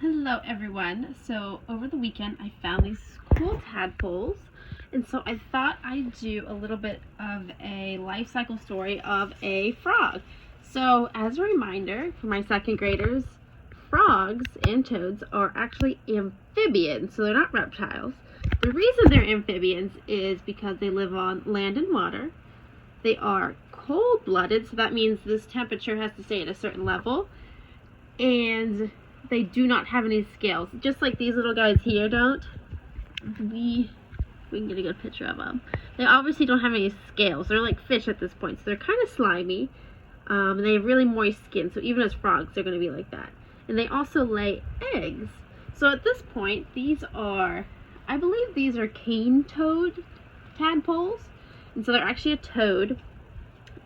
Hello everyone. So over the weekend I found these cool tadpoles, and so I thought I'd do a little bit of a life cycle story of a frog. So as a reminder for my second graders, frogs and toads are actually amphibians, so they're not reptiles. The reason they're amphibians is because they live on land and water. They are cold-blooded, so that means this temperature has to stay at a certain level, and they do not have any scales, just like these little guys here don't. We can get a good picture of them. They obviously don't have any scales. They're like fish at this point, so they're kind of slimy. And they have really moist skin, so even as frogs, they're going to be like that. And they also lay eggs. So at this point, these are, I believe these are cane toad tadpoles. And so they're actually a toad.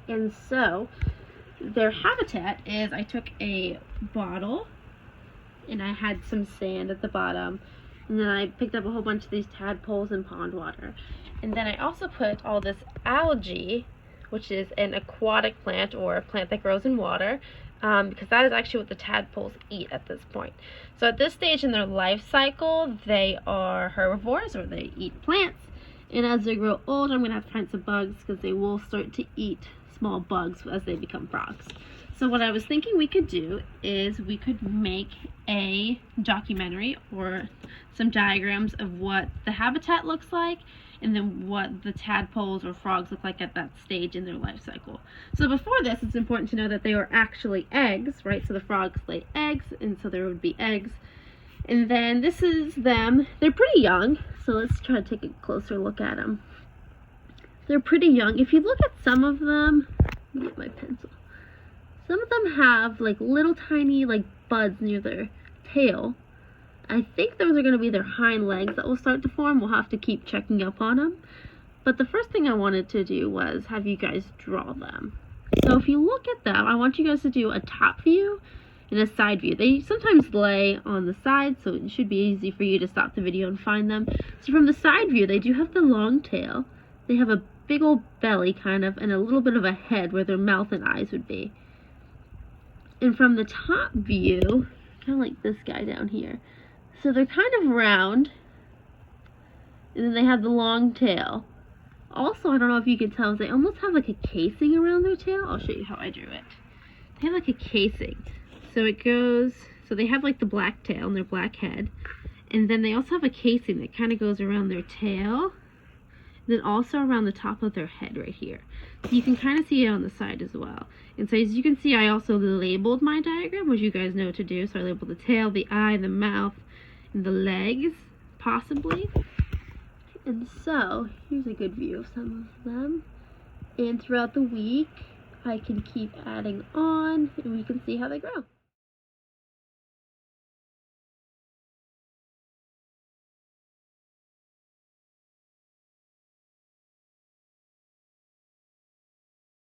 And so their habitat is, I took a bottle and I had some sand at the bottom, and then I picked up a whole bunch of these tadpoles in pond water, and then I also put all this algae, which is an aquatic plant or a plant that grows in water, because that is actually what the tadpoles eat at this point. So at this stage in their life cycle, they are herbivores, or they eat plants, and as they grow old, I'm going to have to find some bugs because they will start to eat small bugs as they become frogs. So what I was thinking we could do is we could make a documentary or some diagrams of what the habitat looks like and then what the tadpoles or frogs look like at that stage in their life cycle. So before this, it's important to know that they are actually eggs, right? So the frogs lay eggs, and so there would be eggs. And then this is them. They're pretty young, so let's try to take a closer look at them. They're pretty young. If you look at some of them, let me get my pencil. Some of them have like little tiny like buds near their tail. I think those are going to be their hind legs that will start to form. We'll have to keep checking up on them. But the first thing I wanted to do was have you guys draw them. So if you look at them, I want you guys to do a top view and a side view. They sometimes lay on the side, so it should be easy for you to stop the video and find them. So from the side view, they do have the long tail. They have a big old belly kind of, and a little bit of a head where their mouth and eyes would be. And from the top view, kind of like this guy down here. So they're kind of round, and then they have the long tail. Also, I don't know if you can tell, they almost have like a casing around their tail. I'll show you how I drew it. They have like a casing. So it goes, so they have like the black tail and their black head. And then they also have a casing that kind of goes around their tail, then also around the top of their head right here. So you can kind of see it on the side as well. And so as you can see, I also labeled my diagram, which you guys know to do. So I labeled the tail, the eye, the mouth, and the legs, possibly. And so here's a good view of some of them. And throughout the week, I can keep adding on, and we can see how they grow.